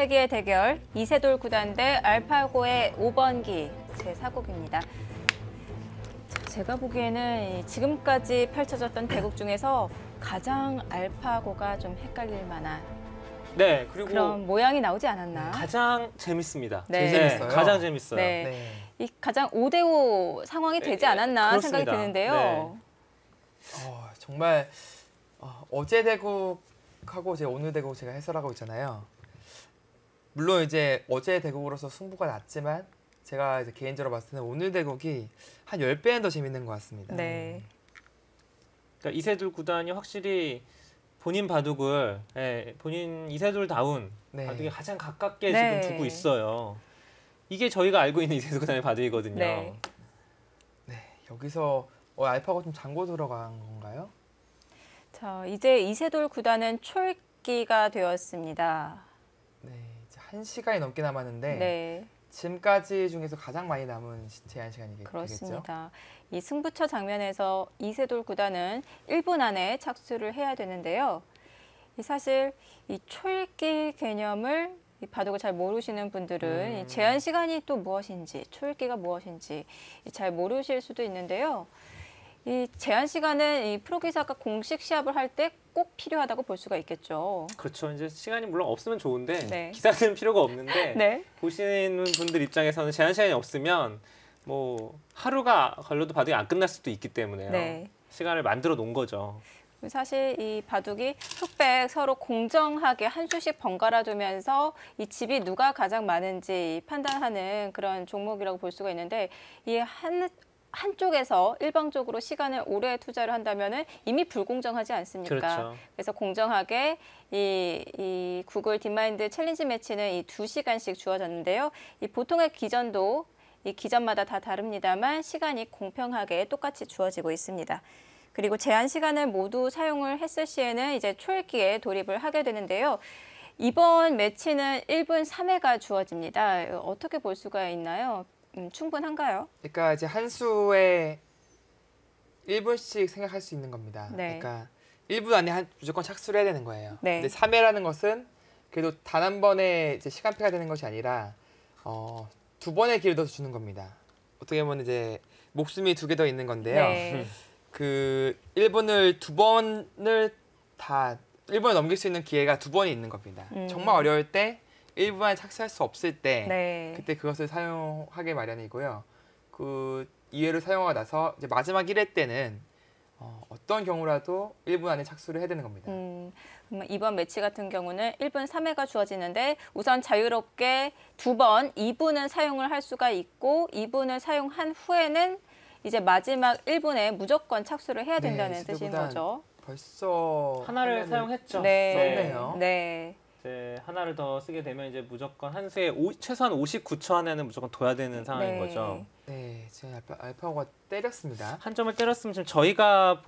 세계의 대결 이세돌 구단 대 알파고의 5번기 제4국입니다. 제가 보기에는 지금까지 펼쳐졌던 대국 중에서 가장 알파고가 좀 헷갈릴 만한 네, 그리고 그런 모양이 나오지 않았나? 가장 재밌습니다. 네. 재밌어요. 가장 재밌어요. 네. 네. 이 가장 5대5 상황이 되지 않았나 그렇습니다. 생각이 드는데요. 정말 어제 대국하고 오늘 대국 제가 해설하고 있잖아요. 물론 이제 어제 대국으로서 승부가 났지만 제가 이제 개인적으로 봤을 때는 오늘 대국이 한 10배는 더 재밌는 것 같습니다. 네. 그러니까 이세돌 구단이 확실히 본인 바둑을 본인 이세돌다운 네. 바둑에 가장 가깝게 네. 지금 두고 있어요. 이게 저희가 알고 있는 이세돌 구단의 바둑이거든요. 네. 네, 여기서 알파고 좀 잠고 들어간 건가요? 자, 이제 이세돌 구단은 초읽기가 되었습니다. 네, 이제 1시간이 넘게 남았는데 네. 지금까지 중에서 가장 많이 남은 제한 시간이 되겠죠? 그렇습니다. 이 승부처 장면에서 이세돌 구단은 1분 안에 착수를 해야 되는데요. 사실 이 초읽기 개념을 이 바둑을 잘 모르시는 분들은 이 제한 시간이 또 무엇인지, 초읽기가 무엇인지 잘 모르실 수도 있는데요. 이 제한 시간은 이 프로기사가 공식 시합을 할 때 꼭 필요하다고 볼 수가 있겠죠. 그렇죠. 이제 시간이 물론 없으면 좋은데 네. 기사는 필요가 없는데 네. 보시는 분들 입장에서는 제한 시간이 없으면 뭐 하루가 걸려도 바둑이 안 끝날 수도 있기 때문에요. 네. 시간을 만들어 놓은 거죠. 사실 이 바둑이 흑백 서로 공정하게 한 수씩 번갈아 두면서 이 집이 누가 가장 많은지 판단하는 그런 종목이라고 볼 수가 있는데 이 한쪽에서 일방적으로 시간을 오래 투자를 한다면은 이미 불공정하지 않습니까? 그렇죠. 그래서 공정하게 이 구글 딥마인드 챌린지 매치는 이 2시간씩 주어졌는데요. 이 보통의 기전도 이 기전마다 다 다릅니다만 시간이 공평하게 똑같이 주어지고 있습니다. 그리고 제한 시간을 모두 사용을 했을 시에는 이제 초읽기에 돌입을 하게 되는데요. 이번 매치는 1분 3회가 주어집니다. 어떻게 볼 수가 있나요? 충분한가요? 그러니까 이제 한 수에 1분씩 생각할 수 있는 겁니다. 네. 그러니까 1분 안에 무조건 착수를 해야 되는 거예요. 네. 근데 3회라는 것은 그래도 단 한 번에 이제 시간표가 되는 것이 아니라 두 번의 기회를 더 주는 겁니다. 어떻게 보면 이제 목숨이 두 개 더 있는 건데요. 네. 그 1분을 두 번을 다 1분을 넘길 수 있는 기회가 두 번이 있는 겁니다. 정말 어려울 때 1분 안에 착수할 수 없을 때 네. 그때 그것을 사용하게 마련이고요. 그 이해를 사용하고 나서 이제 마지막 1회 때는 어떤 경우라도 1분 안에 착수를 해야 되는 겁니다. 그러면 이번 매치 같은 경우는 1분 3회가 주어지는데 우선 자유롭게 두 번 2분은 사용을 할 수가 있고 2분을 사용한 후에는 이제 마지막 1분에 무조건 착수를 해야 된다는 뜻인 거죠. 벌써 하나를 사용했죠. 썼네요. 네. 이제 하나를 더 쓰게 되면 이제 무조건 한 수에 최소한 59초 안에는 무조건 둬야 되는 상황인 거죠. 네, 지금 알파고가 때렸습니다. 한 점을 때렸으면 지금 저희가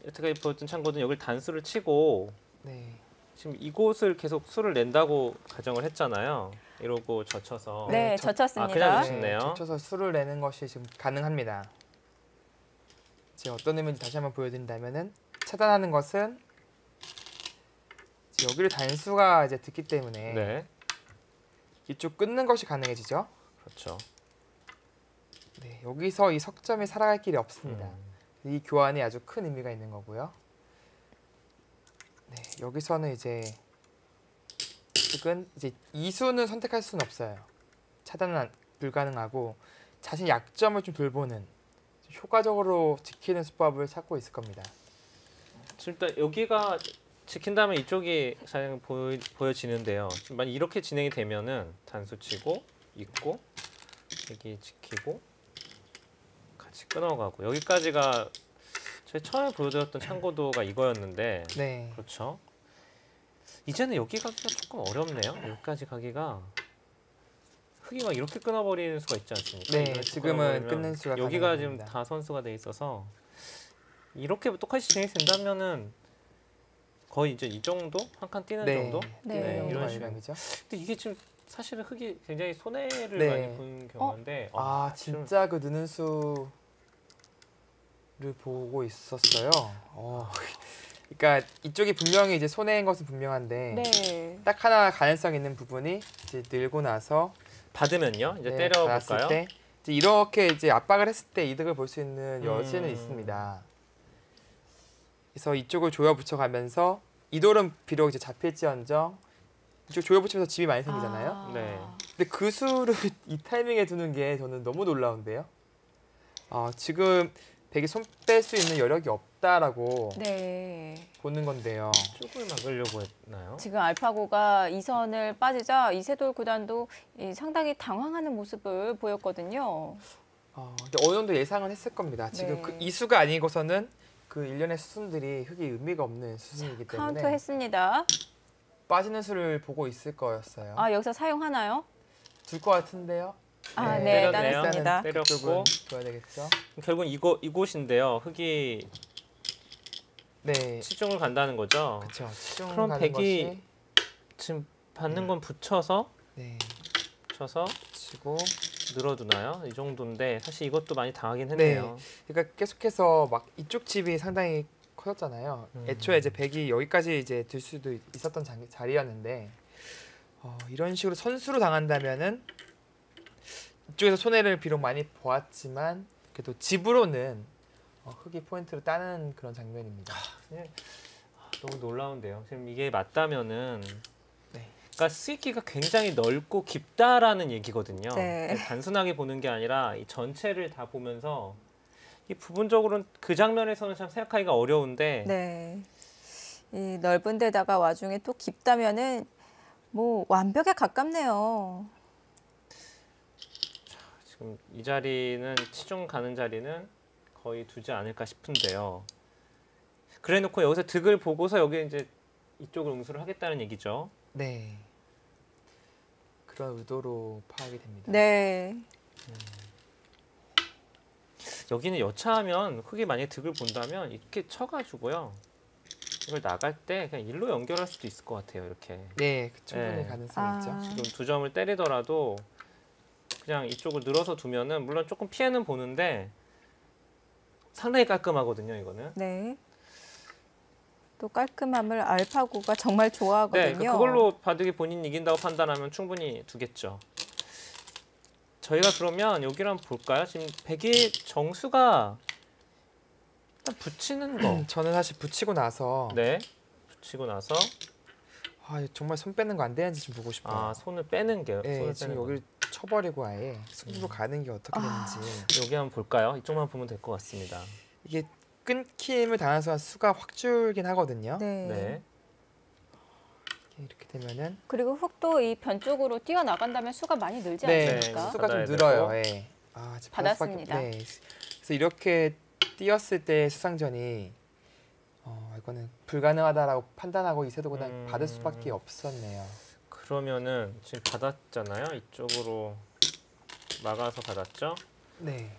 여태까지 보였던 참고는 여기를 단수를 치고 네. 지금 이곳을 계속 수를 낸다고 가정을 했잖아요. 이러고 젖혀서. 네, 젖혔습니다. 그냥 젖혔네요. 젖혀서 수를 내는 것이 지금 가능합니다. 지금 어떤 의미인지 다시 한번 보여드린다면은 차단하는 것은 여기를 단수가 이제 듣기 때문에 네, 이쪽 끊는 것이 가능해지죠. 그렇죠. 네, 여기서 이 석점이 살아갈 길이 없습니다. 이 교환이 아주 큰 의미가 있는 거고요. 네, 여기서는 이제 즉은 이제 이수는 선택할 수는 없어요. 차단은 불가능하고 자신 약점을 좀 돌보는 효과적으로 지키는 수법을 찾고 있을 겁니다. 지금 일단 여기가 지킨다면 이쪽이 잘 보여지는데요. 만약 이렇게 진행이 되면은 단수 치고 있고 여기 지키고 같이 끊어가고 여기까지가 저희 처음에 보여드렸던 참고도가 이거였는데 네. 그렇죠. 이제는 여기 가기가 조금 어렵네요. 여기까지 가기가 흙이 막 이렇게 끊어버리는 수가 있지 않습니까? 네, 이렇게 지금은 끊어버리면 끊는 수가 여기가 지금 가능합니다. 다 선수가 돼 있어서 이렇게 똑같이 진행이 된다면은 거의 이제 이 정도? 한 칸 뛰는 정도? 네. 이런 식으로. 이죠. 근데 이게 지금 사실은 흙이 굉장히 손해를 네. 많이 본 경우인데 진짜 그 느는 수를 보고 있었어요. 그러니까 이쪽이 분명히 이제 손해인 것은 분명한데 네. 딱 하나 가능성 있는 부분이 이제 늘고 나서 받으면요. 이제 네, 때려볼까요? 받았을 때 이제 이렇게 이제 압박을 했을 때 이득을 볼 수 있는 여지는 음. 있습니다. 그래서 이쪽을 조여 붙여가면서 이 돌은 비록 이제 잡힐지언정 이쪽 조여 붙이면서 집이 많이 생기잖아요. 아. 네. 근데 그 수를 이 타이밍에 두는 게 저는 너무 놀라운데요. 지금 백이 손 뺄 수 있는 여력이 없다라고 네. 보는 건데요. 쪽을 막으려고 했나요? 지금 알파고가 2선을 빠지자 이세돌 구단도 상당히 당황하는 모습을 보였거든요. 근데 어느 정도 예상은 했을 겁니다. 지금 네. 그 이수가 아니고서는 그 일련의 수순들이 흙이 의미가 없는 수순이기 때문에 카운터 했습니다. 빠지는 수를 보고 있을 거였어요. 아, 여기서 사용하나요? 둘 것 같은데요. 아, 네, 네, 때렸네요. 따냈습니다. 때렸고. 그쪽은 줘야 되겠죠. 결국 이곳인데요. 흙이 네, 치중을 간다는 거죠. 그렇죠. 그럼 백이 지금 받는 건 붙여서 네 치고 늘어두나요? 이 정도인데 사실 이것도 많이 당하긴 했네요. 그러니까 계속해서 막 이쪽 집이 상당히 커졌잖아요. 애초에 이제 백이 여기까지 이제 들 수도 있었던 자리였는데 이런 식으로 선수로 당한다면은 이쪽에서 손해를 비록 많이 보았지만 그래도 집으로는 흙이 포인트를 따는 그런 장면입니다. 너무 놀라운데요. 지금 이게 맞다면은 네. 그러니까 스위키가 굉장히 넓고 깊다라는 얘기거든요. 네. 단순하게 보는 게 아니라 이 전체를 다 보면서 이 부분적으로는 그 장면에서는 참 생각하기가 어려운데 네. 이 넓은 데다가 와중에 또 깊다면은 뭐 완벽에 가깝네요. 지금 이 자리는 치중 가는 자리는 거의 두지 않을까 싶은데요. 그래놓고 여기서 득을 보고서 여기 이제 이쪽을 응수를 하겠다는 얘기죠. 네. 그런 의도로 파악이 됩니다. 네. 여기는 여차하면 흙이 만약에 득을 본다면 이렇게 쳐가지고요. 이걸 나갈 때 그냥 일로 연결할 수도 있을 것 같아요. 이렇게. 네, 충분히 네. 가능성이 있죠. 지금 두 점을 때리더라도 그냥 이쪽을 늘어서 두면은 물론 조금 피해는 보는데 상당히 깔끔하거든요. 이거는. 네. 또 깔끔함을 알파고가 정말 좋아하거든요. 네, 그러니까 그걸로 바둑이 본인 이긴다고 판단하면 충분히 두겠죠. 저희가 그러면 여기를 한번 볼까요? 지금 백이 정수가 일단 붙이는 거. 저는 사실 붙이고 나서 네, 붙이고 나서 정말 손 빼는 거 안 되는지 좀 보고 싶어요. 손을 빼는 게요. 네, 손을 지금 빼는 여기를 쳐버리고 아예 승부로 가는 게 어떻게 되는지 거. 여기 한번 볼까요? 이쪽만 보면 될 것 같습니다. 이게 끊김을 당한 순간 수가 확 줄긴 하거든요. 네. 네, 이렇게 되면은 그리고 흙도 이 변 쪽으로 뛰어나간다면 수가 많이 늘지 네, 않습니까? 수가 좀 받아야 늘어요. 되고. 예. 지금 받았습니다. 네. 그래서 이렇게 뛰었을 때 수상전이 이거는 불가능하다라고 판단하고 이세도 그냥 받을 수밖에 없었네요. 그러면은 지금 받았잖아요. 이쪽으로 막아서 받았죠. 네.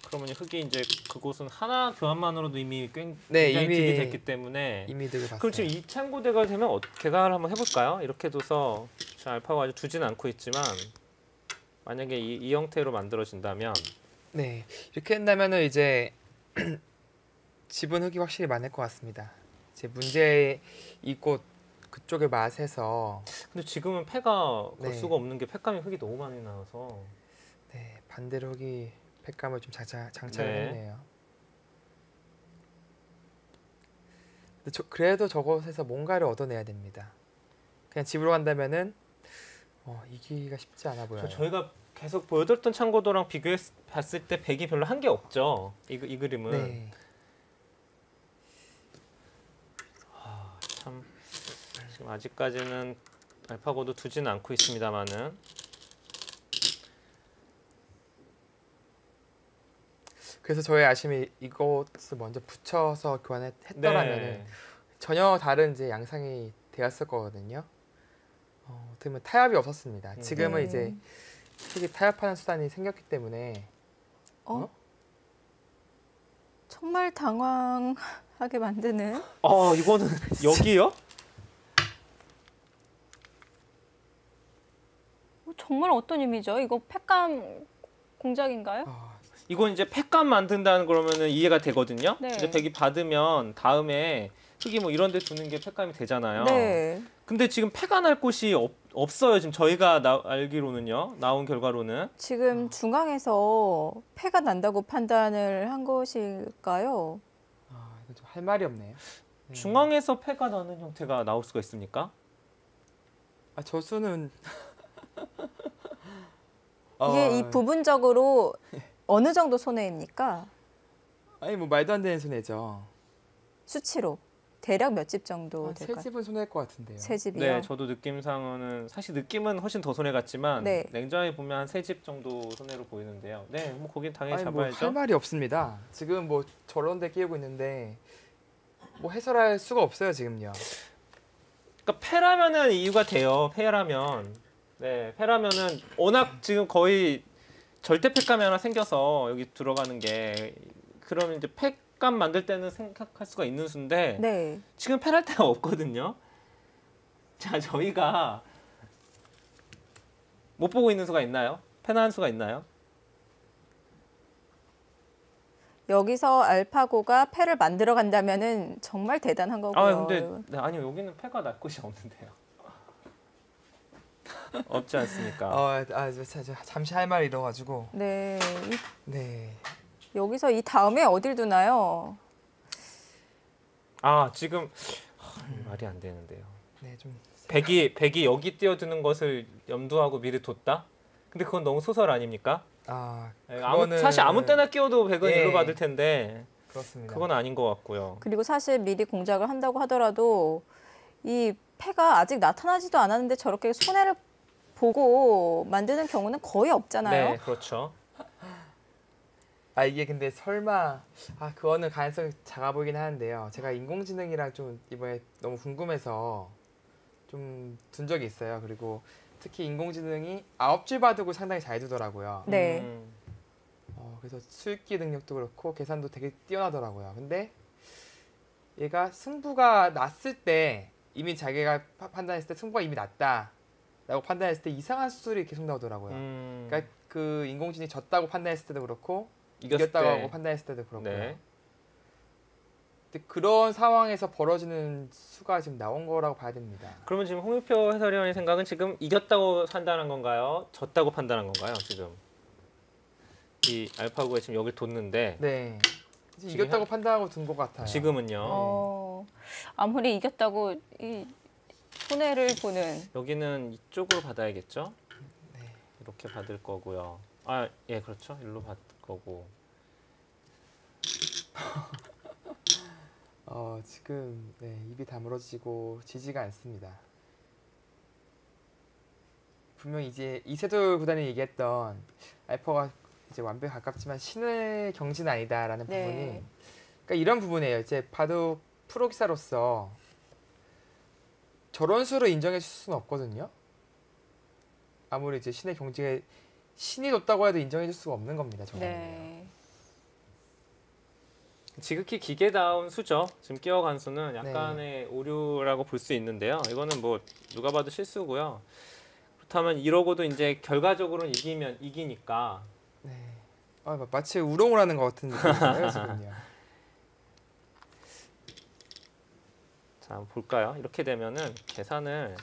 그러면 흑이 이제 그곳은 하나 교환만으로도 이미 네, 굉장히 이미 득이 됐기 때문에 이미 득을 봤어요. 그럼 지금 이 창고대가 되면 개각을 한번 해볼까요? 이렇게 둬서 지금 알파가 아주 두진 않고 있지만 만약에 이 형태로 만들어진다면 네, 이렇게 된다면은 이제 집은 흙이 확실히 많을 것 같습니다. 이제 문제 이곳 그쪽의 맛에서 근데 지금은 패가 걸 네. 수가 없는 게 패감이 흑이 너무 많이 나와서 네, 반대로 흙이 팩감을 좀 장착을 네. 했네요. 근데 그래도 저곳에서 뭔가를 얻어내야 됩니다. 그냥 집으로 간다면은 이기기가 쉽지 않아 보여요. 저희가 계속 보여드렸던 창고도랑 비교해 봤을 때 백이 별로 한 게 없죠. 이 그림은 네, 참 지금 아직까지는 알파고도 두지는 않고 있습니다만은 그래서 저의 아쉬움이 이것을 먼저 붙여서 교환했더라면은 네. 전혀 다른 이제 양상이 되었을 거거든요. 어떻게 보면 타협이 없었습니다. 지금은 네. 이제 흙이 타협하는 수단이 생겼기 때문에 정말 당황하게 만드는. 이거는 여기요? 정말 어떤 의미죠? 이거 팩감 공작인가요? 이건 이제 팩감 만든다는 그러면은 이해가 되거든요. 네. 이제 백이 받으면 다음에 흙이 뭐 이런 데 두는 게 폐감이 되잖아요. 네. 근데 지금 폐가 날 곳이 없어요. 지금 저희가 알기로는요. 나온 결과로는. 지금 중앙에서 폐가 난다고 판단을 한 것일까요? 이거 좀 할 말이 없네요. 네. 중앙에서 폐가 나는 형태가 나올 수가 있습니까? 저수는 이게 이 부분적으로 어느 정도 손해입니까? 아니 뭐 말도 안 되는 손해죠. 수치로 대략 몇 집 정도 세 될까요? 집은 손해일 것 같은데요. 세 집이요? 네, 저도 느낌상으로는 사실 느낌은 훨씬 더 손해 같지만 네. 냉정하게 보면 한 3집 정도 손해로 보이는데요. 네, 뭐 거긴 당연히 아니 뭐 잡아야죠. 할 말이 없습니다. 지금 뭐 저런 데 끼우고 있는데 뭐 해설할 수가 없어요 지금요. 그러니까 폐라면은 이유가 돼요. 폐라면. 네, 폐라면은 워낙 지금 거의 절대 폐감이 하나 생겨서 여기 들어가는 게 그러면 이제 폐감 만들 때는 생각할 수가 있는 수인데 네. 지금 폐랄 데가 없거든요. 자, 저희가 못 보고 있는 수가 있나요? 폐난 수가 있나요? 여기서 알파고가 폐를 만들어 간다면은 정말 대단한 거고요. 아, 근데 네, 아니요. 여기는 폐가 날 곳이 없는데요. 없지 않습니까? 잠시 할 말이 잃어가지고. 네. 네. 여기서 이 다음에 어딜 두나요? 아, 지금 말이 안 되는데요. 네, 좀. 백이 여기 뛰어드는 것을 염두하고 미리 뒀다? 근데 그건 너무 소설 아닙니까? 그거는 사실 아무 때나 끼워도 백은 예. 일로 받을 텐데 그렇습니다. 그건 아닌 것 같고요. 그리고 사실 미리 공작을 한다고 하더라도 이 폐가 아직 나타나지도 않았는데 저렇게 손해를 보고 만드는 경우는 거의 없잖아요. 네, 그렇죠. 이게 근데 설마 그거는 가능성이 작아 보이긴 하는데요. 제가 인공지능이랑 좀 이번에 너무 궁금해서 좀 둔 적이 있어요. 그리고 특히 인공지능이 9줄 바둑을 상당히 잘 두더라고요. 네. 그래서 수익기 능력도 그렇고 계산도 되게 뛰어나더라고요. 근데 얘가 승부가 났을 때 이미 자기가 판단했을 때 승부가 이미 났다라고 판단했을 때 이상한 수술이 계속 나오더라고요. 그러니까 그 인공지능이 졌다고 판단했을 때도 그렇고 이겼다고 하고 판단했을 때도 그렇고요. 네. 근데 그런 상황에서 벌어지는 수가 지금 나온 거라고 봐야 됩니다. 그러면 지금 홍익표 해설위원의 생각은 지금 이겼다고 판단한 건가요? 졌다고 판단한 건가요? 지금 이 알파고가 지금 여길 뒀는데 네. 이겼다고 판단하고 둔 것 같아요. 지금은요. 아무리 이겼다고 이 손해를 보는 여기는 이쪽으로 받아야겠죠? 네. 이렇게 받을 거고요. 예, 그렇죠. 일로 받을 거고. 지금 입이 다물어지고 지지가 않습니다. 분명 이제 이세돌 구단이 얘기했던 알파가 이제 완벽에 가깝지만 신의 경지는 아니다라는 네. 부분이, 그러니까 이런 부분이에요. 이제 바둑 프로 기사로서 저런 수를 인정해 줄 수는 없거든요. 아무리 이제 신의 경지에 신이 뒀다고 해도 인정해 줄 수가 없는 겁니다. 저거는. 네. 지극히 기계다운 수죠. 지금 끼워간 수는 약간의 오류라고 볼 수 있는데요. 이거는 뭐 누가 봐도 실수고요. 그렇다면 이러고도 이제 결과적으로는 이기니까. 네. 마치 우롱을 하는 것 같은 느낌이에요 지금요. 자, 한번 볼까요? 이렇게 되면은 계산을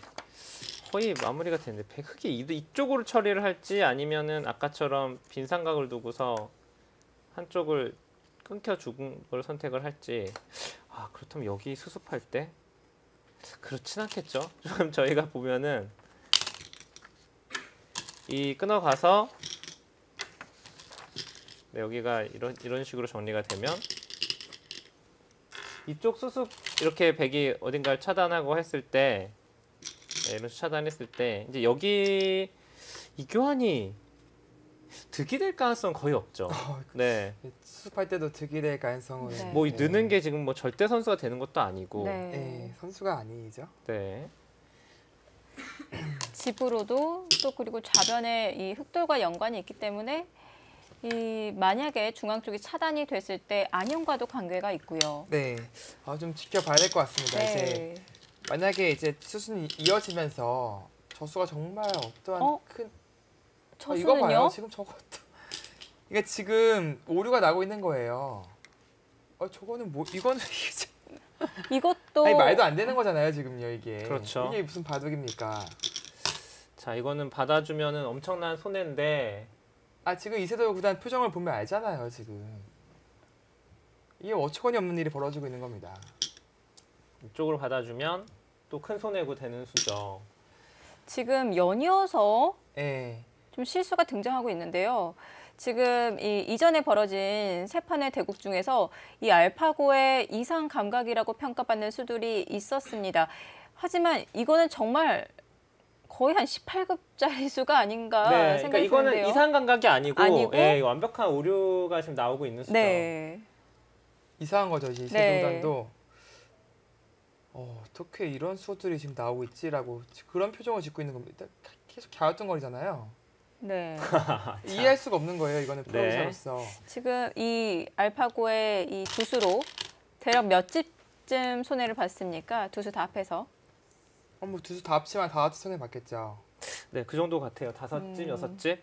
거의 마무리가 되는데 흑이 이쪽으로 처리를 할지 아니면은 아까처럼 빈 삼각을 두고서 한쪽을 끊겨 죽은 걸 선택을 할지. 그렇다면 여기 수습할 때 그렇진 않겠죠. 좀 저희가 보면은 이 끊어가서 여기가 이런 식으로 정리가 되면 이쪽 수습 이렇게 백이 어딘가를 차단하고 했을 때 이런 식으로 차단했을 때 이제 여기 이 교환이 득이 될 가능성은 거의 없죠. 네. 수습할 때도 득이 될 가능성은 네. 뭐 느는 게 지금 뭐 절대 선수가 되는 것도 아니고. 네. 선수가 아니죠. 네. 집으로도 또 그리고 좌변에 이 흑돌과 연관이 있기 때문에 이 만약에 중앙 쪽이 차단이 됐을 때 안형과도 관계가 있고요. 네. 좀 지켜봐야 될 것 같습니다. 이제 만약에 이제 수순이 이어지면서 저수가 정말 어떠한 큰 이거 봐요. 저수는요? 지금 저것도 그러니까 지금 오류가 나고 있는 거예요. 저거는 뭐 이거는 이것도 아니 말도 안 되는 거잖아요 지금요 이게. 그렇죠. 이게 무슨 바둑입니까? 자, 이거는 받아주면은 엄청난 손해인데 아 지금 이세돌 구단 표정을 보면 알잖아요 지금. 이게 어처구니 없는 일이 벌어지고 있는 겁니다. 이쪽으로 받아주면 또 큰 손해고 되는 수죠. 지금 연이어서 예. 좀 실수가 등장하고 있는데요. 지금 이전에 벌어진 세 판의 대국 중에서 이 알파고의 이상 감각이라고 평가받는 수들이 있었습니다. 하지만 이거는 정말 거의 한 18급짜리 수가 아닌가 네, 그러니까 생각이 이거는 드는데요. 이상 감각이 아니고, 아니고? 예, 완벽한 오류가 지금 나오고 있는 수죠. 네. 이상한 거죠 이제 이세돌 네. 구단도. 어떻게 이런 수들이 지금 나오고 있지라고 그런 표정을 짓고 있는 겁니다. 계속 갸우뚱거리잖아요. 네. 이해할 수가 없는 거예요 이거는 네. 프로듀서로서. 지금 이 알파고의 이 두수로 대략 몇 집쯤 손해를 봤습니까? 두수 다 합해서. 뭐 두수 다 합치면 다 같이 손해 받겠죠. 네, 그 정도 같아요. 5집, 6집.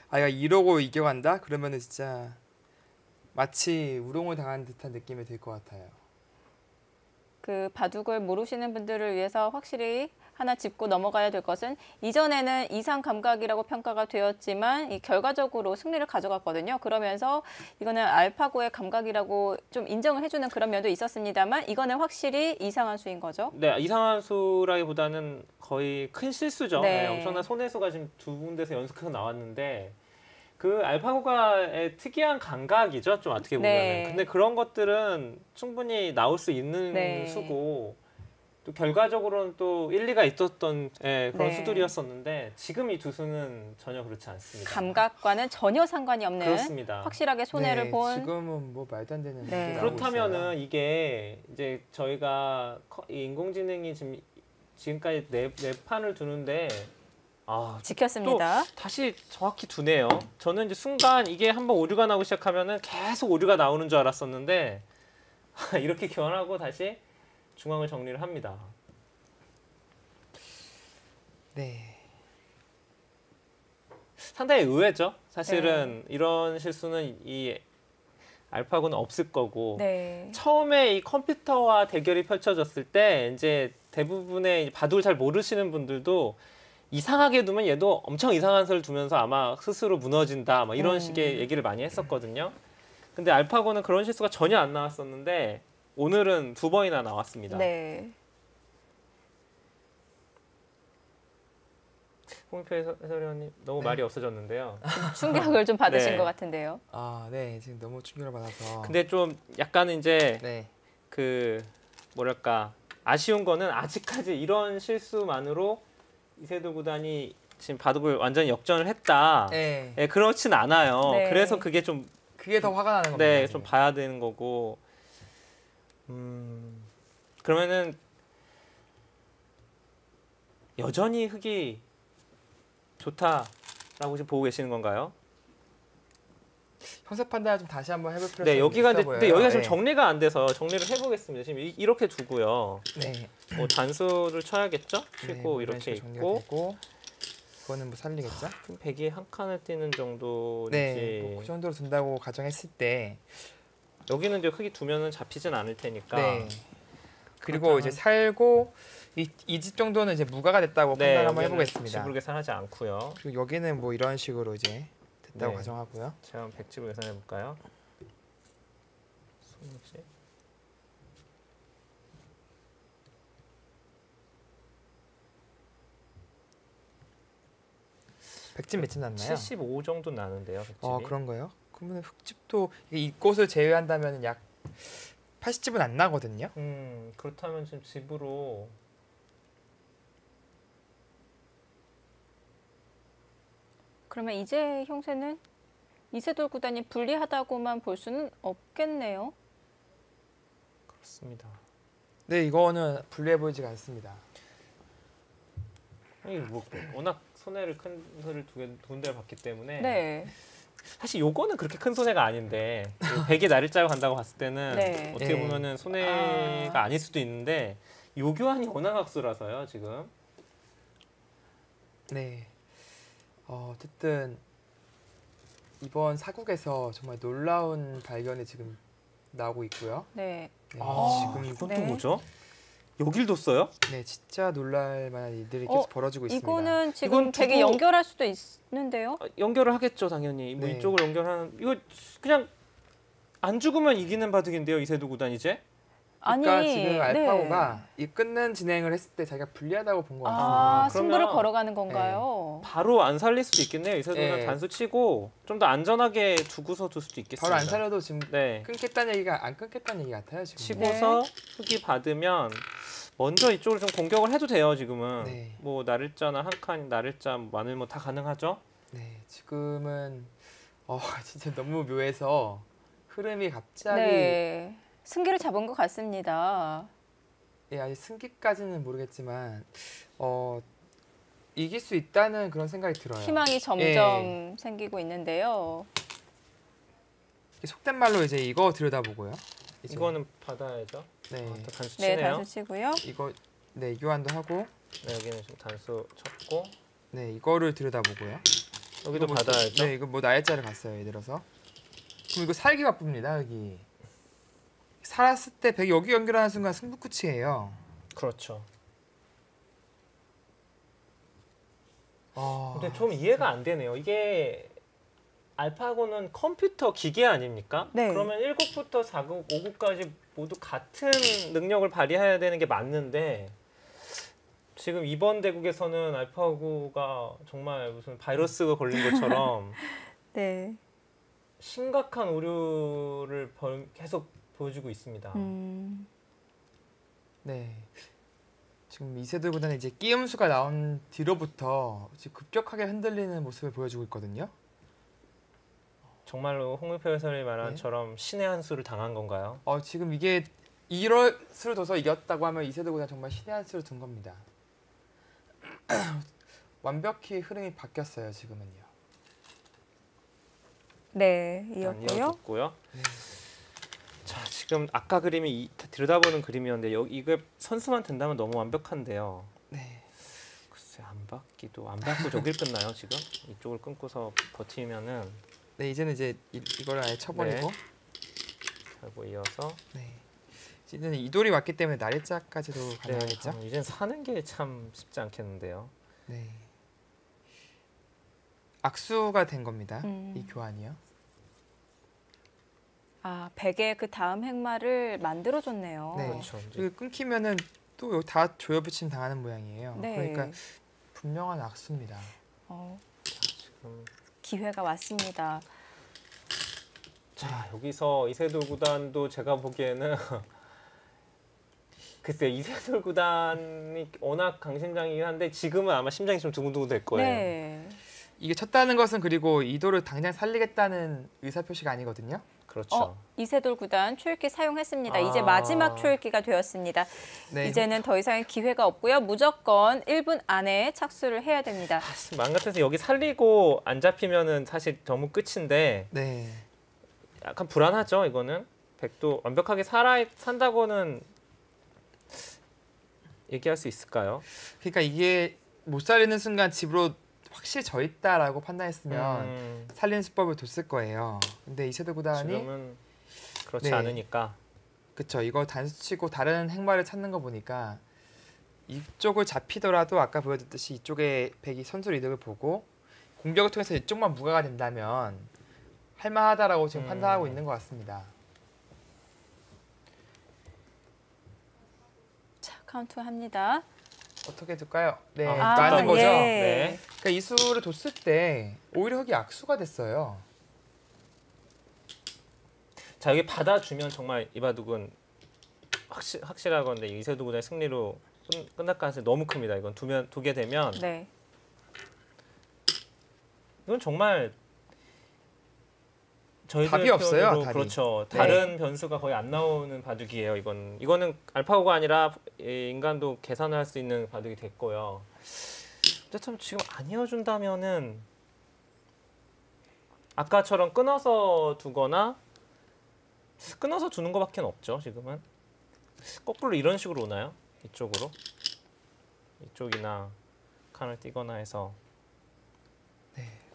아이가 이러고 이겨간다? 그러면은 진짜 마치 우롱을 당한 듯한 느낌이 들 것 같아요. 그 바둑을 모르시는 분들을 위해서 확실히 하나 짚고 넘어가야 될 것은 이전에는 이상 감각이라고 평가가 되었지만 이 결과적으로 승리를 가져갔거든요. 그러면서 이거는 알파고의 감각이라고 좀 인정을 해주는 그런 면도 있었습니다만 이거는 확실히 이상한 수인 거죠. 네, 이상한 수라기보다는 거의 큰 실수죠. 네. 네, 엄청난 손해수가 지금 두 군데서 연속해서 나왔는데 그 알파고가의 특이한 감각이죠. 좀 어떻게 보면은. 네. 근데 그런 것들은 충분히 나올 수 있는 네. 수고 또 결과적으로는 또 일리가 있었던 그런 네. 수들이었었는데 지금 이 두 수는 전혀 그렇지 않습니다. 감각과는 전혀 상관이 없는 그렇습니다. 확실하게 손해를 네, 본 지금은 뭐 말도 안 되는 네. 게 나오고 그렇다면은 있어요. 이게 이제 저희가 이 인공지능이 지금까지 네 판을 두는데 지켰습니다. 또 다시 정확히 두네요. 저는 이제 순간 이게 한번 오류가 나오기 시작하면은 계속 오류가 나오는 줄 알았었는데 이렇게 교환하고 다시 중앙을 정리를 합니다. 네. 상당히 의외죠. 사실은 이런 실수는 이 알파고는 없을 거고 네. 처음에 이 컴퓨터와 대결이 펼쳐졌을 때 이제 대부분의 바둑을 잘 모르시는 분들도 이상하게 두면 얘도 엄청 이상한 수를 두면서 아마 스스로 무너진다 막 이런 식의 얘기를 많이 했었거든요. 근데 알파고는 그런 실수가 전혀 안 나왔었는데 오늘은 2번이나 나왔습니다. 네. 홍표 해설위원님 너무 말이 없어졌는데요. 충격을 좀 받으신 네. 것 같은데요. 네. 지금 너무 충격을 받아서. 근데 좀 약간 이제 네. 그 뭐랄까 아쉬운 거는 아직까지 이런 실수만으로 이세돌 구단이 지금 바둑을 완전히 역전을 했다. 네. 예, 그렇진 않아요. 네. 그래서 그게 좀 그게 더 화가 나는 겁니다. 네, 지금. 좀 봐야 되는 거고. 그러면은 여전히 흙이 좋다라고 지금 보고 계시는 건가요? 형사 판단을 좀 다시 한번 해볼 필요성이 네, 여기가 있어 근데 보여요. 여기가 지금 네. 정리가 안 돼서 정리를 해보겠습니다. 지금 이렇게 두고요. 네. 뭐 단수를 쳐야겠죠? 네, 치고 뭐 이런 이렇게 식으로 있고 정리가 되고, 그거는 뭐 살리겠죠? 백이 한 칸을 띄는 정도인지. 네. 뭐그 정도로 둔다고 가정했을 때, 여기는 이제 흙이 두면은 잡히진 않을 테니까. 네. 그리고 그렇다면- 이제 살고 이 집 정도는 이제 무가가 됐다고 네, 판단 한번 여기는 해보겠습니다. 지불 계산하지 않고요. 그리고 여기는 뭐 이런 식으로 이제 됐다고 네. 가정하고요. 제가 한번 백집을 계산해 볼까요? 20집. 백집 몇 집 났나요? 75 정도 나는데요, 백집이. 그런 거요? 그러면 흙집도 이 꽃을 제외한다면 약 80집은 안 나거든요. 그렇다면 지금 집으로 그러면 이제 형세는 이세돌 구단이 불리하다고만 볼 수는 없겠네요. 그렇습니다. 네, 이거는 불리해 보이지가 않습니다. 아니 뭐 워낙 손해를 큰 손해를 두 군데 봤기 때문에 네. 사실 요거는 그렇게 큰 손해가 아닌데 백이 나를 짜고 간다고 봤을 때는 네. 어떻게 네. 보면은 손해가 아닐 수도 있는데 요 교환이 워낙 악수라서요 지금. 네. 어쨌든 이번 사국에서 정말 놀라운 발견이 지금 나오고 있고요. 네. 네, 지금 지금 이건 네. 또 뭐죠? 여길 뒀어요? 네, 진짜 놀랄 만한 일들이 어, 계속 벌어지고 있습니다. 이거는 지금 이건 백이 두고- 연결할 수도 있는데요. 연결을 하겠죠, 당연히. 뭐 네. 이쪽을 연결하는 이거 그냥 안 죽으면 이기는 바둑인데요, 이세도 구단 이제. 그러니까 아니, 지금 알파고가 이 끊는 진행을 했을 때 자기가 불리하다고 본 것 아, 같습니다. 승부를 그러면- 걸어가는 건가요? 바로 안 살릴 수도 있겠네요. 이세도 구단 네. 단수 치고 좀 더 안전하게 두고서 둘 수도 있겠습니다. 바로 안 살려도 지금 네. 끊겠다는 얘기가 안 끊겠다는 얘기 같아요 지금. 치고서 흑이 받으면 먼저 이쪽을 좀 공격을 해도 돼요, 지금은. 네. 뭐 나를자나 한 칸, 나를자, 마늘 뭐 다 가능하죠. 네, 지금은 진짜 너무 묘해서 흐름이 갑자기 네. 승기를 잡은 것 같습니다. 아직 승기까지는 모르겠지만 이길 수 있다는 그런 생각이 들어요. 희망이 점점 생기고 있는데요. 속된 말로 이제 이거 들여다보고요. 이제 이거는 받아야죠. 네, 또 단수 네, 치네요. 단수 치고요. 이거 네 교환도 하고 네, 여기는 좀 단수 쳤고 네 이거를 들여다보고요. 여기도 이거 뭐- 받아야죠. 네, 이거 뭐 나일자를 갔어요. 예를 들어서. 그럼 이거 살기 바쁩니다. 여기 살았을 때 백이 여기 연결하는 순간 승부 끝이에요. 그렇죠. 아, 근데 좀 이해가 안 되네요. 이게 알파고는 컴퓨터 기계 아닙니까? 네. 그러면 1국부터 4국, 5국까지 모두 같은 능력을 발휘해야 되는 게 맞는데 지금 이번 대국에서는 알파고가 정말 무슨 바이러스가 걸린 것처럼 네. 심각한 오류를 계속 보여주고 있습니다. 네. 지금 이세돌 구단은 이제 끼음수가 나온 뒤로부터 지금 급격하게 흔들리는 모습을 보여주고 있거든요. 정말로 홍일표 해설이 말한 네. 처럼 신의 한 수를 당한 건가요? 지금 이게 이럴 수를 둬서 이겼다고 하면 이세돌 구단 정말 신의 한 수를 둔 겁니다. 완벽히 흐름이 바뀌었어요 지금은요. 네, 일단 이었고요. 이어졌고요. 네. 자, 지금 아까 그림이 들여다보는 그림이었는데 이거 선수만 된다면 너무 완벽한데요. 네. 글쎄 안 받고 저길 끝나요 지금? 이쪽을 끊고서 버티면은 네 이제는 이제 이거를 아예 쳐버리고. 결국 이어서 네. 이제는 이돌이 왔기 때문에 날짜까지도 네, 가능하겠죠. 이젠 사는 게 참 쉽지 않겠는데요. 네. 악수가 된 겁니다. 음. 이 교환이요. 아, 백의 그 다음 행마를 만들어줬네요. 네. 그렇죠. 이제 그리고 끊기면은 또 여기 다 조여붙임 당하는 모양이에요. 네. 그러니까 분명한 악수입니다. 지금 기회가 왔습니다. 자 여기서 이세돌 구단도 제가 보기에는 글쎄 이세돌 구단이 워낙 강심장이긴 한데 지금은 아마 심장이 좀 두근두근 될 거예요. 네. 이게 쳤다는 것은 그리고 이돌을 당장 살리겠다는 의사 표시가 아니거든요. 그렇죠. 이세돌 구단 초읽기 사용했습니다. 아. 이제 마지막 초읽기가 되었습니다. 네. 이제는 더 이상의 기회가 없고요. 무조건 1분 안에 착수를 해야 됩니다. 마음 같아서 여기 살리고 안 잡히면은 사실 너무 끝인데 네. 약간 불안하죠. 이거는 백도 완벽하게 산다고는 얘기할 수 있을까요? 그러니까 이게 못 살리는 순간 집으로 확실히 져 있다라고 판단했으면 살리는 수법을 뒀을 거예요. 근데 이세돌 구단이 지금은 그렇지 네. 않으니까 그쵸 이거 단수치고 다른 행마를 찾는 거 보니까 이쪽을 잡히더라도 아까 보여줬듯이 이쪽에 백이 선수 이득을 보고 공격을 통해서 이쪽만 무가가 된다면 할만하다라고 지금 판단하고 있는 것 같습니다. 자, 카운트 합니다. 어떻게 둘까요? 네, 아, 맞는 거죠. 예. 네. 그러니까 이 수를 뒀을 때 오히려 흑이 악수가 됐어요. 자 여기 받아주면 정말 이 바둑은 확실하건데 이세돌 구단의 승리로 끝날 가능성이 너무 큽니다. 이건 두 개 되면 네. 이건 정말 저희들 답이 없어요, 표현으로 답이. 그렇죠. 네. 다른 변수가 거의 안 나오는 바둑이에요. 이거는 알파고가 아니라 인간도 계산을 할 수 있는 바둑이 됐고요. 근데 참 지금 안 이어준다면은 아까처럼 끊어서 두거나 끊어서 두는 것밖에 없죠. 지금은 거꾸로 이런 식으로 오나요? 이쪽으로 이쪽이나 칸을 띄거나 해서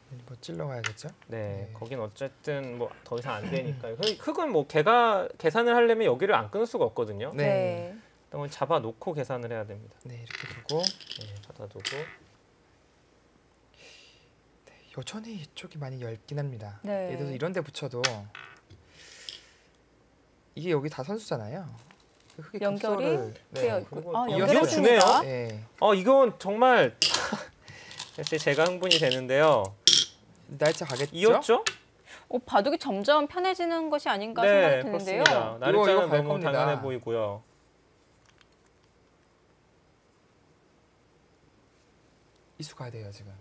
뭐 찔러 가야겠죠? 네, 네. 거긴 어쨌든 뭐 더 이상 안 되니까. 흙은 뭐 걔가 계산을 하려면 여기를 안 끊을 수가 없거든요. 네. 일단 잡아 놓고 계산을 해야 됩니다. 네, 이렇게 두고 네, 받아두고. 여전히 이쪽이 많이 얇긴 합니다. 네. 예를 들어서 이런 데 붙여도 이게 여기 다 선수잖아요. 그 흙의 연결이 급소를 되어 있고. 그리고 아, 이어서 연결해줍니다. 네. 이건 정말 역시 제가 흥분이 되는데요. 날짜 가겠죠? 이었죠? 바둑이 점점 편해지는 것이 아닌가 네, 생각이 드는데요. 그렇습니다. 이거 날짜는 갈 너무 겁니다. 당연해 보이고요. 이수 가야 돼요 지금.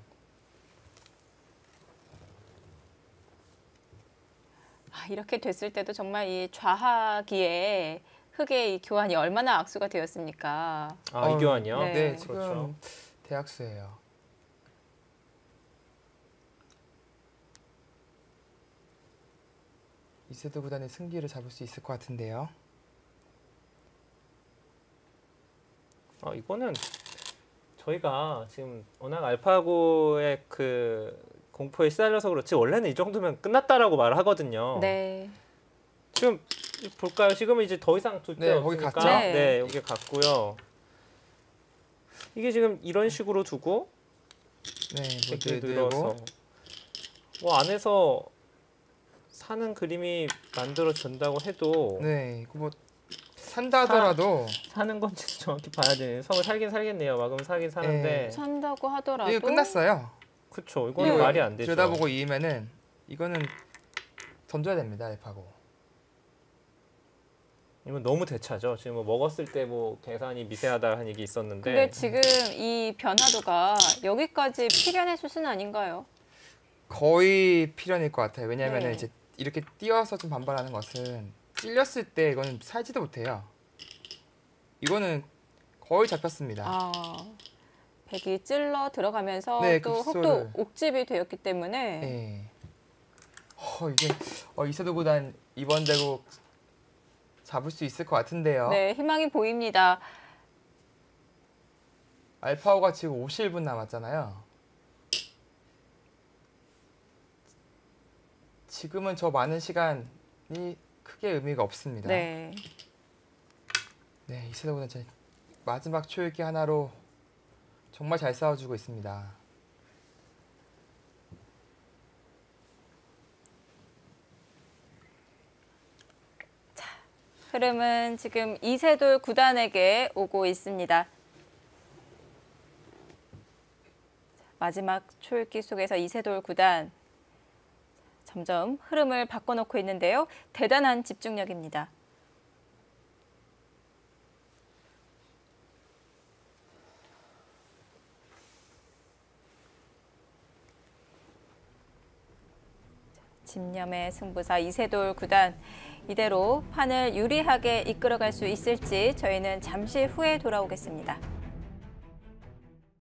이렇게 됐을 때도 정말 이 좌하기에 흙의 이 교환이 얼마나 악수가 되었습니까? 이 교환이요? 네. 네, 지금 그렇죠. 대학수예요. 이세도 구단의 승기를 잡을 수 있을 것 같은데요. 이거는 저희가 지금 워낙 알파고의 그 공포에 시달려서 그렇지 원래는 이 정도면 끝났다라고 말을 하거든요. 네. 지금 볼까요? 지금은 이제 더 이상 둘 데 네, 거기 없으니까 갔죠? 네, 여기 갔고요. 이게 지금 이런 식으로 두고 네, 이렇게 모두 늘어서 늘고 뭐 안에서 사는 그림이 만들어진다고 해도 네, 이거 뭐 산다 하더라도 사는 건지 정확히 봐야 되는 성을 살긴 살겠네요. 막으면 사긴 사는데 네. 산다고 하더라도 이거 끝났어요. 그쵸. 이거는 네. 말이 안 되죠. 들여다보고 이으면은 이거는 던져야 됩니다, 알파고. 이건 너무 대차죠. 지금 뭐 먹었을 때 뭐 계산이 미세하다는 얘기 있었는데 근데 지금 이 변화도가 여기까지 필연의 수순 아닌가요? 거의 필연일 것 같아요. 왜냐하면 네. 이제 이렇게 띄어서 좀 반발하는 것은 찔렸을 때 이거는 살지도 못해요. 이거는 거의 잡혔습니다. 백이 찔러 들어가면서 네, 또 급소를. 흙도 옥집이 되었기 때문에 네. 이게 이세도 구단 이번 대국 잡을 수 있을 것 같은데요. 네, 희망이 보입니다. 알파고가 지금 51분 남았잖아요. 지금은 저 많은 시간이 크게 의미가 없습니다. 네. 네, 이세도 구단 제 마지막 초읽기 하나로 정말 잘 싸워주고 있습니다. 흐름은 지금 이세돌 구단에게 오고 있습니다. 마지막 초읽기 속에서 이세돌 구단 점점 흐름을 바꿔놓고 있는데요. 대단한 집중력입니다. 집념의 승부사 이세돌 구단 이대로 판을 유리하게 이끌어갈 수 있을지 저희는 잠시 후에 돌아오겠습니다.